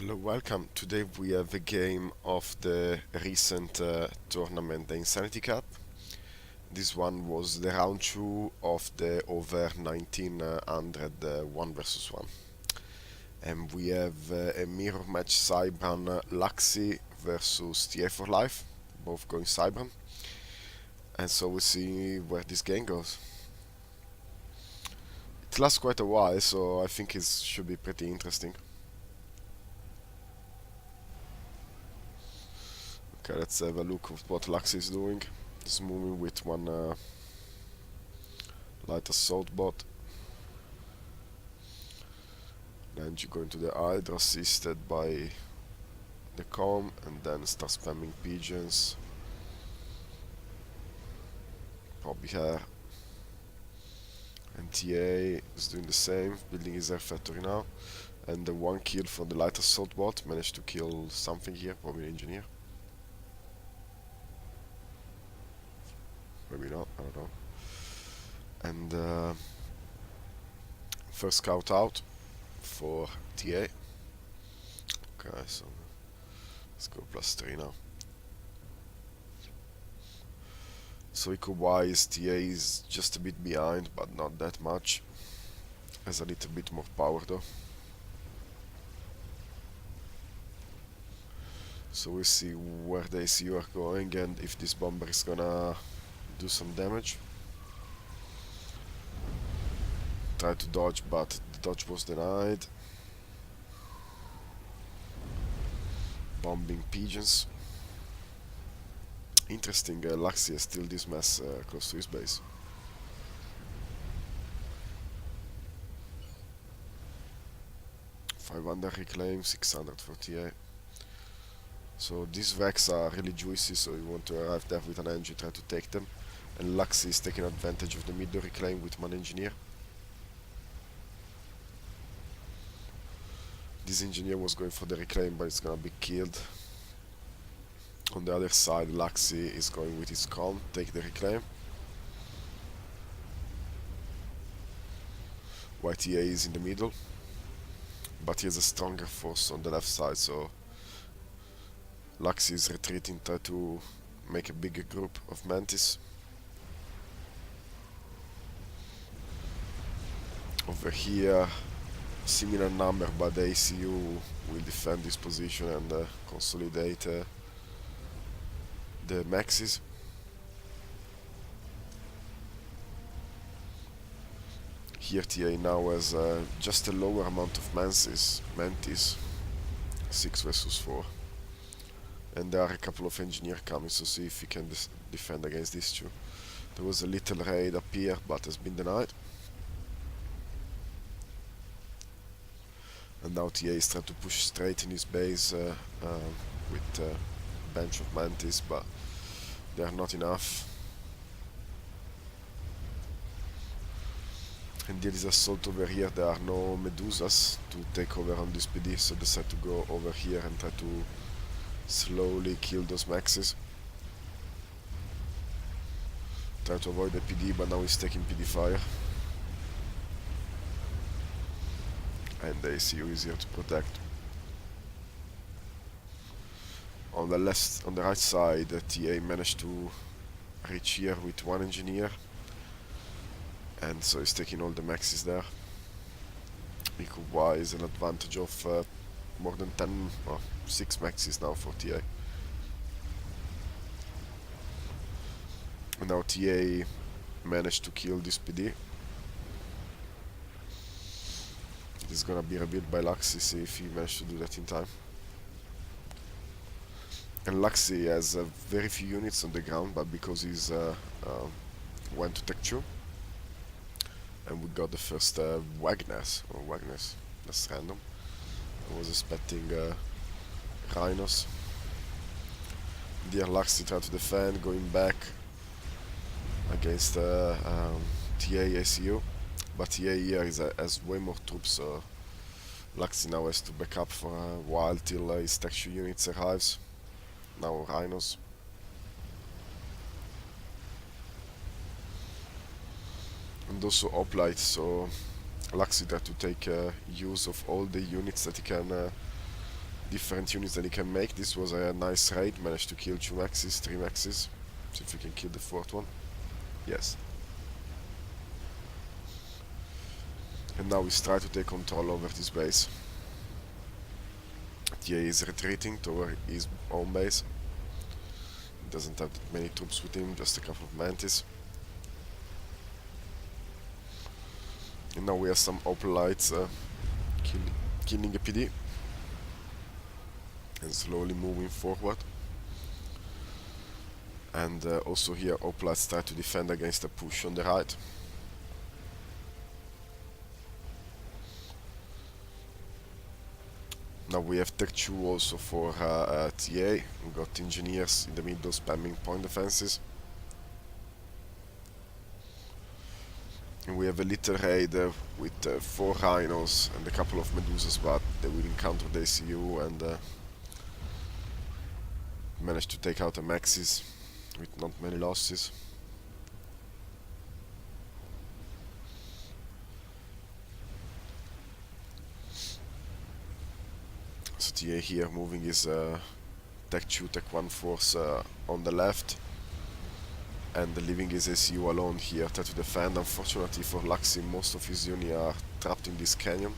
Hello, welcome. Today we have a game of the recent tournament, the Insanity Cup. This one was the round 2 of the Over 1900 1 versus 1. And we have a mirror match Cybran Luxy versus TA for Life, both going Cybran. And so we'll see where this game goes. It lasts quite a while, so I think it should be pretty interesting. Okay, let's have a look at what Luxy is doing. He's moving with one light assault bot. Then you go into the Hydra assisted by the com and then start spamming pigeons. Probably here. And TA is doing the same, building his air factory now. And the one kill from the light assault bot managed to kill something here, probably an engineer. Maybe not, I don't know. And first scout out for TA. Okay, so let's go +3 now. So eco-wise, TA is just a bit behind, but not that much. Has a little bit more power though. So we'll see where the ACU are going and if this bomber is gonna do some damage. Tried to dodge, but the dodge was denied. Bombing pigeons. Interesting, Luxy has still this mess close to his base. $500 reclaim, 600 for TA. So these wrecks are really juicy, so you want to arrive there with an engine, try to take them. And Luxy is taking advantage of the mid reclaim with one engineer. This engineer was going for the reclaim, but it's gonna be killed. On the other side, Luxy is going with his com, take the reclaim. YTA is in the middle, but he has a stronger force on the left side, so Luxy is retreating, try to make a bigger group of Mantis. Over here, similar number, but the ACU will defend this position and consolidate the maxis. Here TA now has just a lower amount of Mantis, 6 versus 4. And there are a couple of engineers coming, so see if he can defend against these two. There was a little raid up here, but has been denied. And now TA is trying to push straight in his base with a bunch of Mantis, but they are not enough. And there is assault over here, there are no Medusas to take over on this PD, so decide to go over here and try to slowly kill those maxes. Try to avoid the PD, but now he's taking PD fire. And the ACU is here to protect. On the right side, TA managed to reach here with one engineer, and so he's taking all the maxis there. Eco-wise, an advantage of more than 10 or 6 maxis now for TA. And now TA managed to kill this PD. It's gonna be rebuilt by Luxy, see if he managed to do that in time. And Luxy has very few units on the ground, but because he's went to Tech 2, and we got the first Wagners, that's random. I was expecting Rhinos. Dear Luxy tried to defend, going back against TA ACU. But TA here has way more troops, so Luxy now has to back up for a while till his texture units arrives. Now Rhinos. And also Hoplite, so Luxy tried to take use of all the units that he can different units that he can make. This was a nice raid, managed to kill 2 maxes, 3 maxes. See if we can kill the 4th one. Yes. And now we try to take control over this base. TA is retreating toward his own base. He doesn't have that many troops with him, just a couple of mantis. And now we have some hoplites killing a PD. And slowly moving forward. And also here hoplites try to defend against a push on the right. Now we have Tech 2 also for TA. We got engineers in the middle spamming point defenses. And we have a little raid with 4 rhinos and a couple of medusas, but they will encounter the ACU and manage to take out the maxis with not many losses. So TA here moving his Tech 2, Tech 1 force on the left, and leaving his ACU alone here, try to defend. Unfortunately for Luxy, most of his units are trapped in this canyon,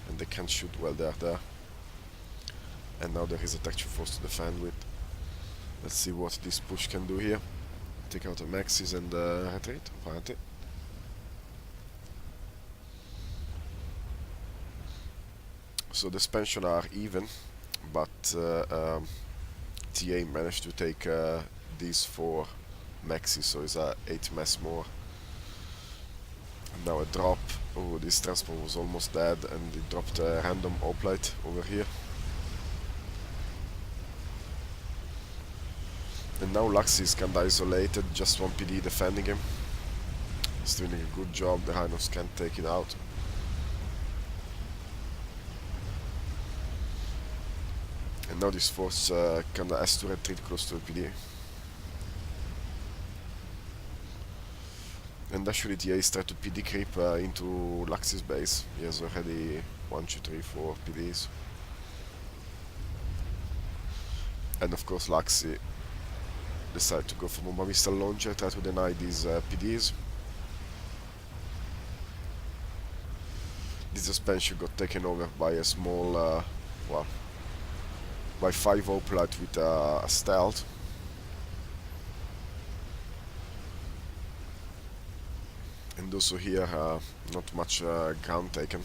and they can't shoot while they are there. And now there is a Tech 2 force to defend with. Let's see what this push can do here. Take out the maxis and retreat, apparently. So the expansion are even, but TA managed to take these 4 maxis, so it's 8 mass more. And now a drop. Oh, this transport was almost dead, and it dropped a random hoplite over here. And now Luxy is kinda isolated, just 1 PD defending him. He's doing a good job, the rhinos can't take it out. And now this force kinda has to retreat close to the PD. And actually TA is trying to PD creep into Luxy's base. He has already 1, 2, 3, 4 PDs. And of course Luxy decided to go for bomba missile launcher, try to deny these PDs. This expansion got taken over by a small, well, by 5 hoplite with a stealth. And also here not much ground taken.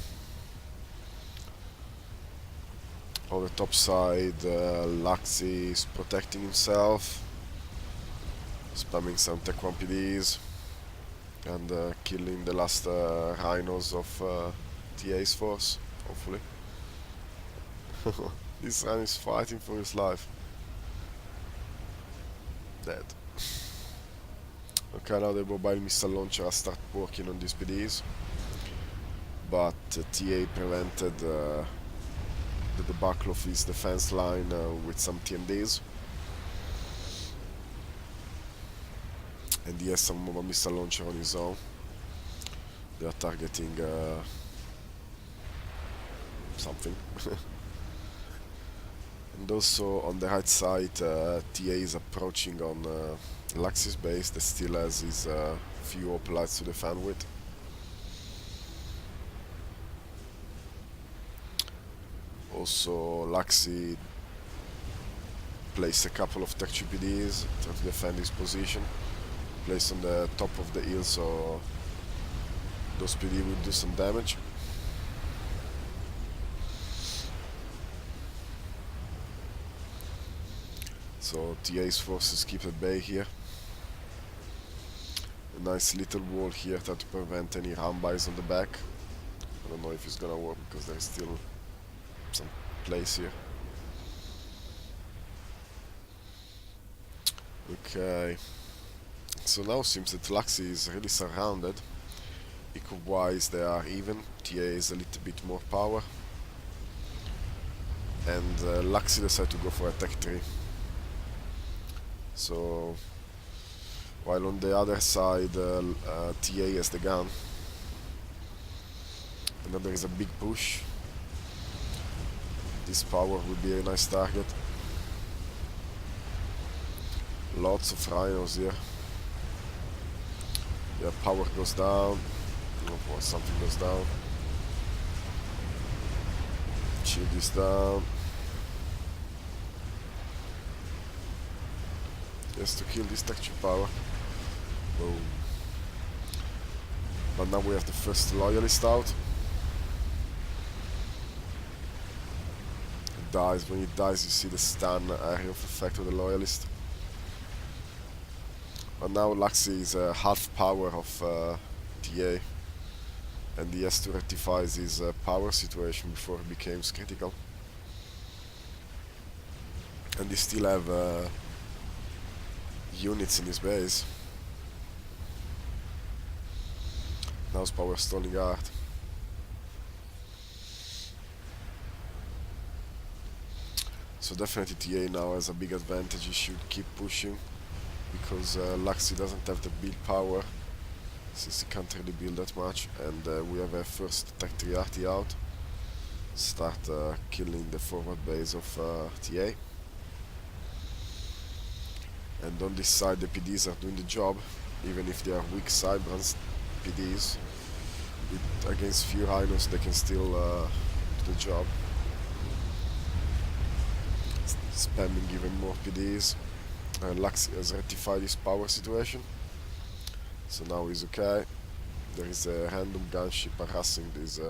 On the top side Luxy is protecting himself, spamming some Tech 1 PDs and killing the last rhinos of TA's force, hopefully. This rhino is fighting for his life. Dead. Okay, now the mobile missile launcher start working on these PDs, but TA prevented the debacle of his defense line with some TMDs. And he has some mobile missile launcher on his own. They are targeting something. And also on the right side, TA is approaching on Luxy's base that still has his few hoplites to defend with. Also Luxy placed a couple of Tech 2 PDs, trying to defend his position. Placed on the top of the hill, so those PD will do some damage. So TA's forces keep at bay here. A nice little wall here to prevent any ram-bys on the back. I don't know if it's gonna work because there's still some place here. Okay. So now seems that Luxy is really surrounded. Eco-wise they are even. TA is a little bit more power. And Luxy decided to go for a Tech 3. So while on the other side TA has the gun. And then there is a big push. This power will be a nice target. Lots of rhinos here. Yeah, power goes down. Oh boy, something goes down. Shield is down. Just to kill this texture power. Boom. But now we have the first loyalist out. It dies. When it dies, you see the stun area of effect of the loyalist. But now Luxy is half power of TA, and he has to rectify his power situation before it becomes critical. And he still have units in his base. Now his power stalling hard. So definitely TA now has a big advantage. He should keep pushing, because Luxy doesn't have the build power, since he can't really build that much, and we have a first Tech 3 RT out. Start killing the forward base of TA. And on this side the PDs are doing the job, even if they are weak Cybrans PDs. Against few rhinos they can still do the job. Spamming even more PDs. And Luxy has rectified his power situation, so now he's okay. There is a random gunship harassing this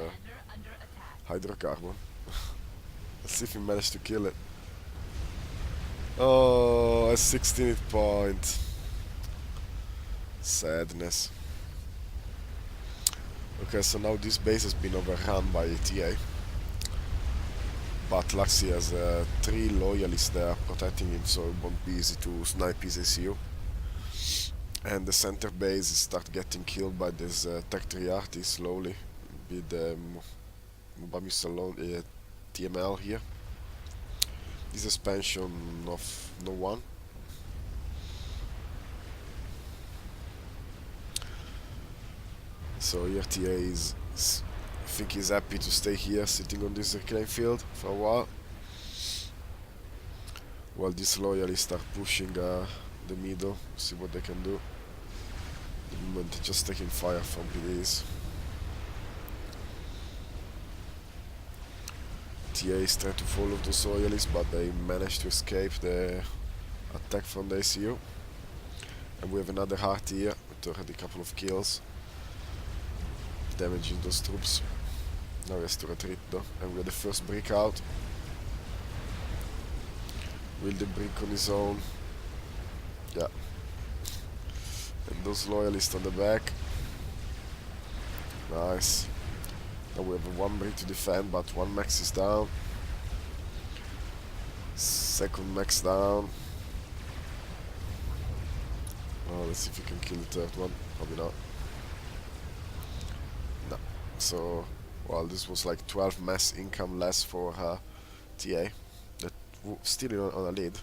hydrocarbon. Let's see if he managed to kill it. Oh, a 16th point. Sadness. Okay, so now this base has been overrun by TA. But Luxy has 3 loyalists there protecting him, so it won't be easy to snipe his ACU. And the center base start getting killed by this Tech 3 RT slowly, with the TML here. This expansion of no one. So here TA is, I think he's happy to stay here, sitting on this reclaim field for a while. While these loyalists start pushing the middle, see what they can do. At the moment they're just taking fire from PDs. TA is trying to follow those loyalists, but they managed to escape the attack from the ACU. And we have another heart here, with already a couple of kills, damaging those troops. Now he has to retreat though, and we have the first brick out. Will the brick on his own? Yeah. And those loyalists on the back. Nice. Now we have one brick to defend, but one max is down. Second max down. Oh, let's see if we can kill the third one. Probably not. No. So, well, this was like 12 mass income less for TA. That still on a lead.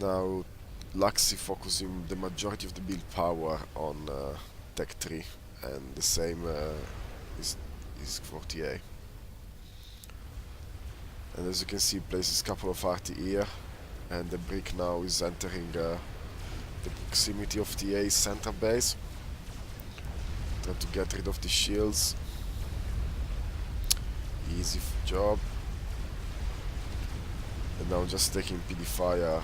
Now, Luxy focusing the majority of the build power on Tech 3, and the same is for TA. And as you can see, places a couple of RT here, and the brick now is entering the proximity of TA's center base. Trying to get rid of the shields. Easy job. And now just taking PD fire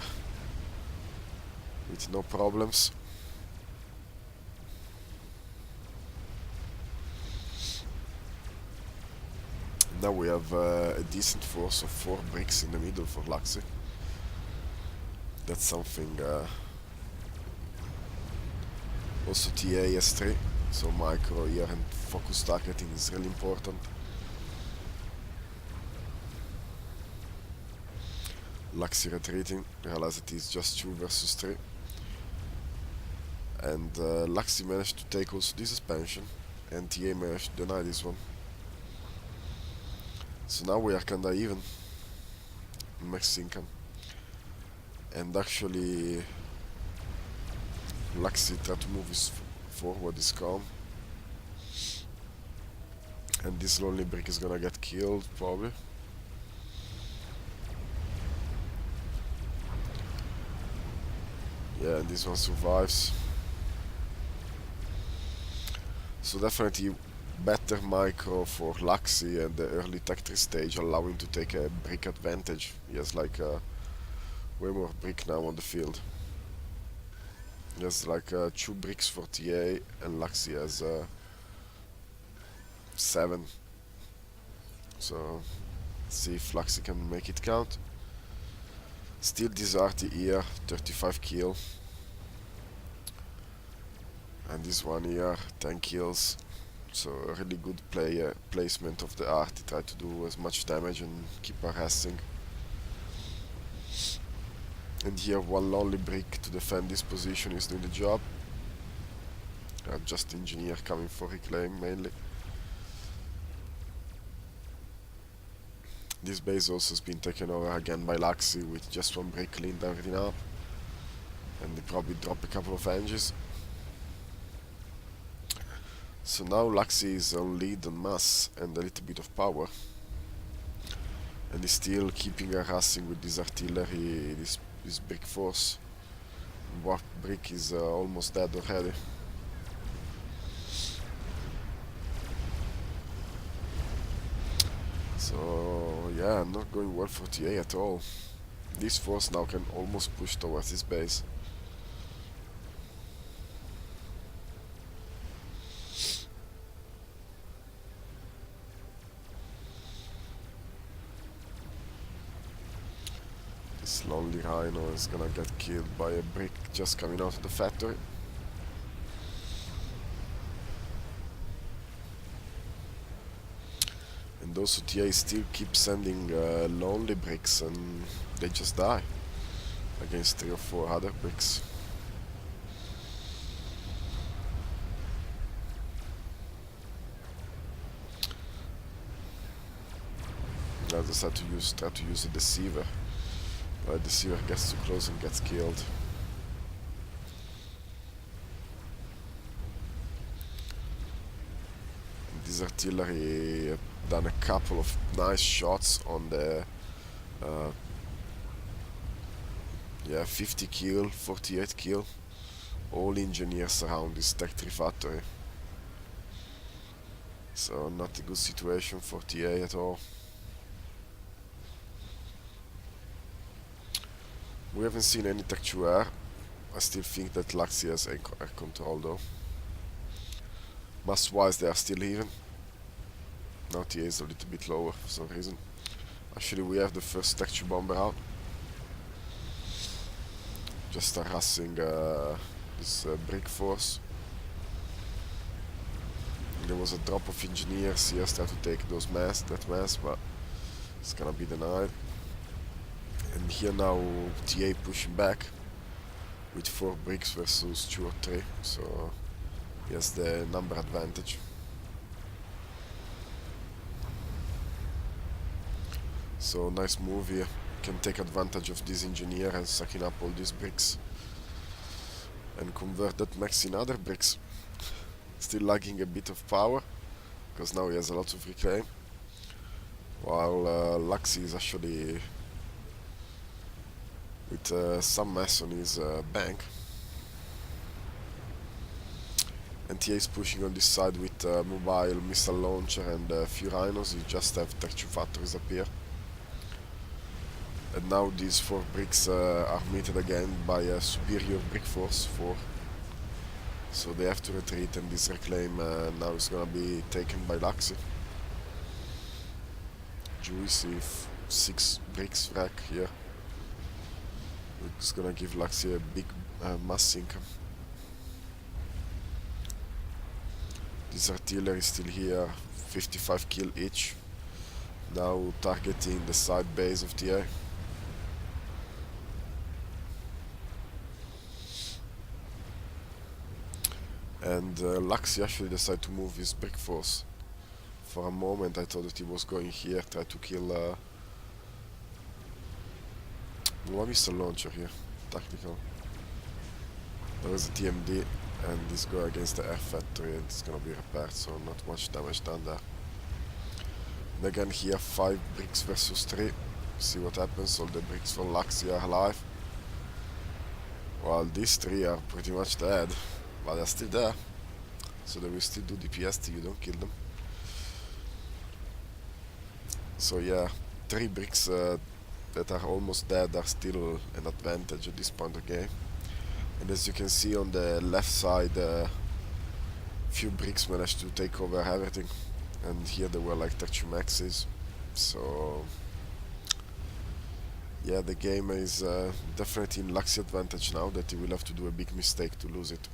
with no problems. Now we have a decent force of 4 bricks in the middle for Luxy. That's something. Also TA has 3, so micro here and focus targeting is really important. Luxy retreating, realize it is just 2 versus 3. And Luxy managed to take also this expansion, and TA managed to deny this one. So now we are kinda even max income. And actually Luxy tried to move his forward his calm. And this lonely brick is gonna get killed, probably. Yeah, and this one survives. So definitely better micro for Luxy and the early tech 3 stage, allowing to take a brick advantage. He has like way more brick now on the field. He has like 2 bricks for TA, and Luxy has 7. So see if Luxy can make it count. Still disarty here, 35 kill. And this one here, 10 kills. So a really good placement of the art. He tried to do as much damage and keep harassing. And here one lonely brick to defend this position is doing the job. Just engineer coming for reclaim mainly. This base also has been taken over again by Luxy with just 1 brick cleaned everything up. And they probably drop a couple of engines. So now Luxy is on lead on mass and a little bit of power. And he's still keeping harassing with this artillery, this brick force. Warp brick is almost dead already. So yeah, not going well for TA at all. This force now can almost push towards his base. This lonely rhino is gonna get killed by a brick just coming out of the factory. And also TA still keeps sending lonely bricks and they just die against 3 or 4 other bricks. I just had to try to use a deceiver. But deceiver gets too close and gets killed. And this artillery done a couple of nice shots on the 50 kill, 48 kill. All engineers around this Tech 3 factory. So not a good situation for TA at all. We haven't seen any Tech 2 air. I still think that Luxy has air control though. Mass wise they are still even. Now TA is a little bit lower for some reason. Actually we have the first Tech 2 bomber out. Just harassing this brick force. There was a drop of engineers here trying to take that mass, but it's gonna be denied. And here now TA pushing back with 4 bricks versus 2 or 3, so he has the number advantage. So nice move here, can take advantage of this engineer and sucking up all these bricks and convert that max in other bricks. Still lagging a bit of power because now he has a lot of reclaim, while Luxy is actually with some mass on his bank. And TA is pushing on this side with mobile missile launcher and a few rhinos. You just have Tech 2 factories appear. And now these 4 bricks are meted again by a superior brick force 4. So they have to retreat, and this reclaim now is gonna be taken by Luxy. Juicy 6 bricks rack here. It's gonna give Luxy a big mass income. This artillery is still here, 55 kill each. Now targeting the side base of TA. And Luxy actually decided to move his brick force. For a moment I thought that he was going here, try to kill one missile launcher here, tactical. There is a TMD and this go against the F factory and it's gonna be repaired, so not much damage done there. And again here 5 bricks versus 3. See what happens. All the bricks for Luxy are alive. While these 3 are pretty much dead. But they're still there. So they will still do DPS till you don't kill them. So yeah, 3 bricks that are almost dead are still an advantage at this point of the game. And as you can see on the left side, few bricks managed to take over everything. And here there were like 32 maxes. So yeah, the game is definitely in Luxy advantage now, that he will have to do a big mistake to lose it.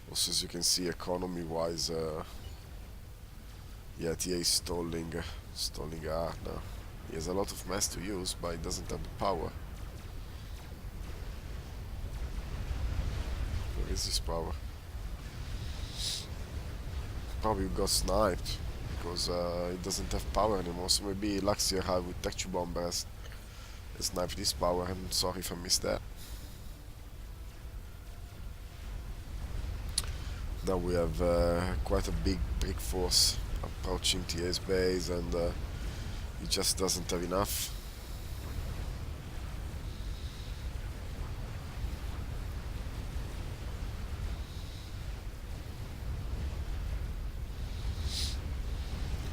Also, as you can see, economy wise, yeah, TA is stalling hard now. He has a lot of mass to use, but he doesn't have the power. Where is his power? Probably got sniped, because he doesn't have power anymore, so maybe Luxy high with texture bomber has sniped his power. I'm sorry if I missed that. Now we have quite a big brick force approaching TA's base, and he just doesn't have enough.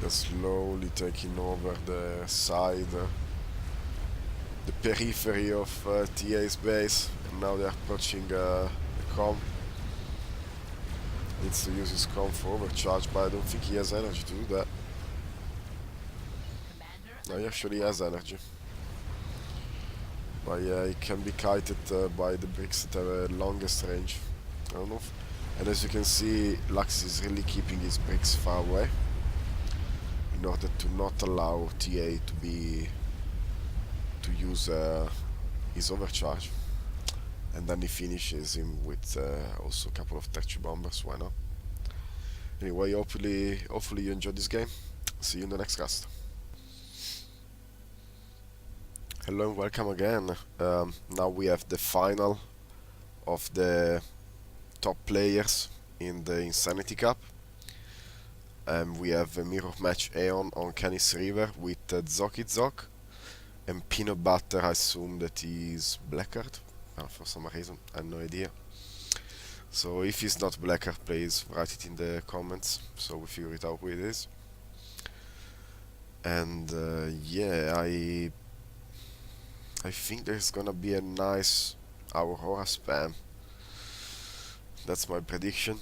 They're slowly taking over the side, the periphery of TA's base, and now they're approaching the com. Needs to use his com for overcharge, but I don't think he has energy to do that. No, he actually has energy. But yeah, he can be kited by the bricks that have a longest range. I don't know. And as you can see, Lux is really keeping his bricks far away in order to not allow TA to use his overcharge. And then he finishes him with also a couple of texture bombers, why not? Anyway, hopefully you enjoyed this game. See you in the next cast. Hello and welcome again. Now we have the final of the top players in the Insanity Cup. We have a mirror match Aeon on Canis River with Zock, and Peanut Butter, I assume that he's Blackheart. For some reason, I have no idea. So if he's not Blackheart, please write it in the comments so we figure it out who it is. And yeah, I think there's gonna be a nice Aurora spam. That's my prediction.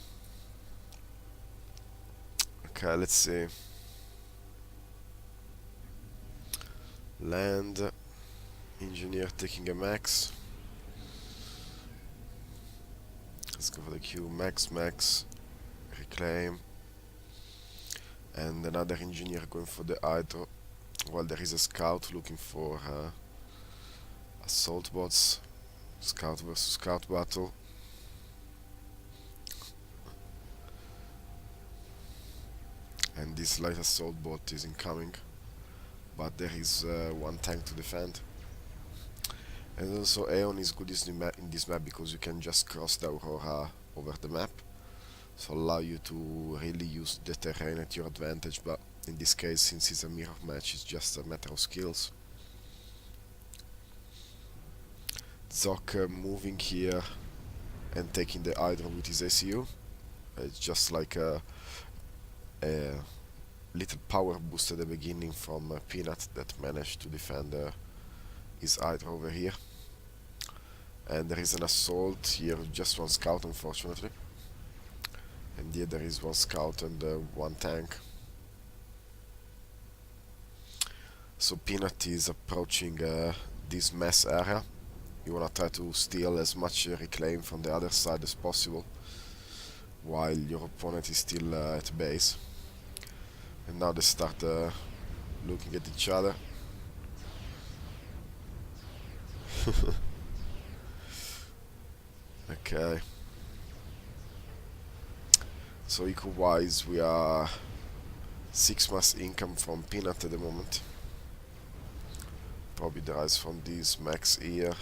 Okay, let's see. Land, engineer taking a max. Let's go for the Q, max, reclaim. And another engineer going for the hydro. While there is a scout looking for assault bots. Scout versus scout battle. And this light assault bot is incoming, but there is one tank to defend. And also Aeon is good in this map because you can just cross the Aurora over the map, so allow you to really use the terrain at your advantage, but in this case, since it's a mirror match, it's just a matter of skills. Zock moving here and taking the Hydra with his ACU. It's just like a little power boost at the beginning from Peanut that managed to defend his Hydra over here. And there is an assault here, just one scout unfortunately. And here there is one scout and one tank. So Peanut is approaching this mess area. You wanna try to steal as much reclaim from the other side as possible, while your opponent is still at base. And now they start looking at each other. Okay. So equal wise, we are 6 mass income from Peanut at the moment. Probably derives from this max here.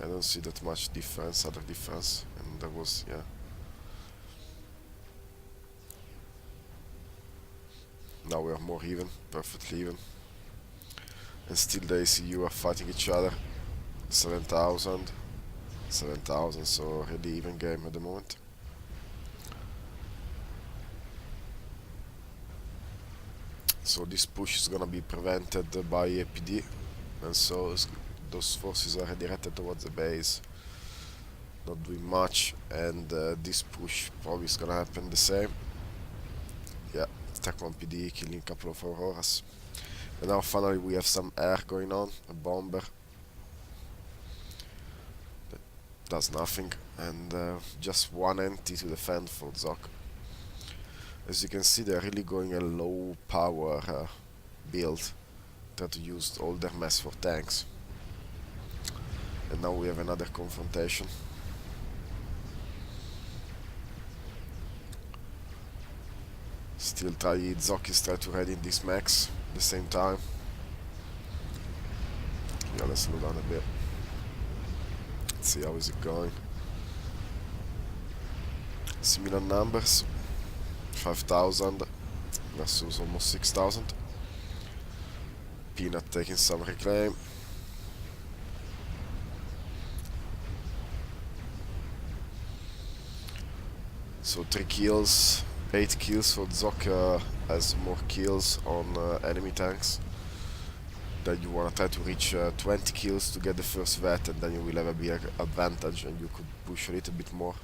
I don't see that much difference, other difference, and there was, yeah. Now we are more even, perfectly even. And still the ACU are fighting each other. 7,000, 7,000, so really even game at the moment. So this push is gonna be prevented by APD, and so those forces are redirected towards the base, not doing much, and this push probably is gonna happen the same. Yeah, attack one PD, killing a couple of Auroras. And now finally we have some air going on, a bomber. That does nothing, and just one entity to defend for Zock. As you can see, they're really going a low power build. Try to use all their mass for tanks. And now we have another confrontation. Still Zock is trying to ready in this max at the same time. Yeah, let's slow down a bit. Let's see how is it going. Similar numbers. 5,000 versus almost 6,000. Peanut taking some reclaim. So 3 kills, 8 kills for Zock has more kills on enemy tanks. Then you wanna try to reach 20 kills to get the first vet, and then you will have a big advantage and you could push a little bit more.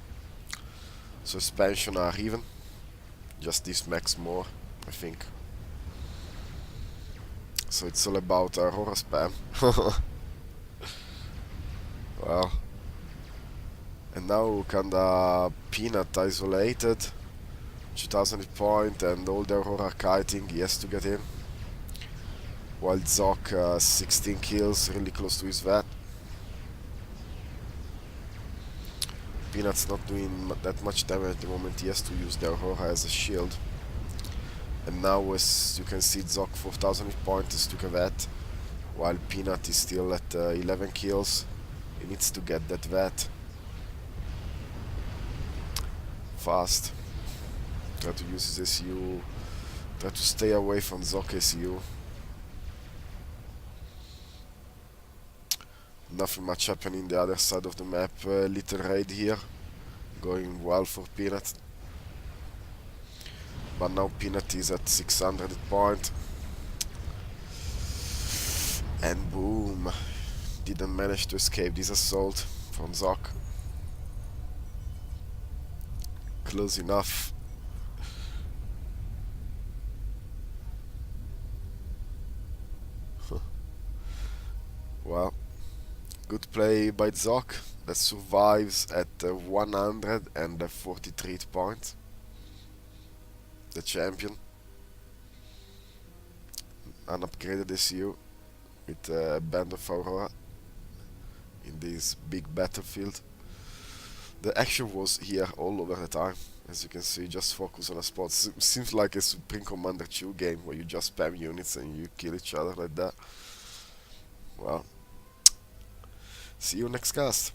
So expansion are even. Just this max more, I think. So it's all about Aurora spam. Well. And now kinda Peanut isolated. 2000 hit point and all the Aurora kiting, he has to get in. While Zock 16 kills, really close to his vet. Peanut's not doing that much damage at the moment, he has to use the Aurora as a shield. And now as you can see, Zock 4000 hit points took a vet, while Peanut is still at 11 kills. He needs to get that vet fast. Try to use his SU, try to stay away from Zock SU. Nothing much happening the other side of the map. Little raid here, going well for Peanut. But now Peanut is at 600 hit point. And boom, didn't manage to escape this assault from Zock. Close enough. Well, good play by Zock that survives at 143 points. The champion. Unupgraded SU with a band of Aurora in this big battlefield. The action was here all over the time. As you can see, just focus on a spot. Seems like a Supreme Commander 2 game where you just spam units and you kill each other like that. Well, see you next cast.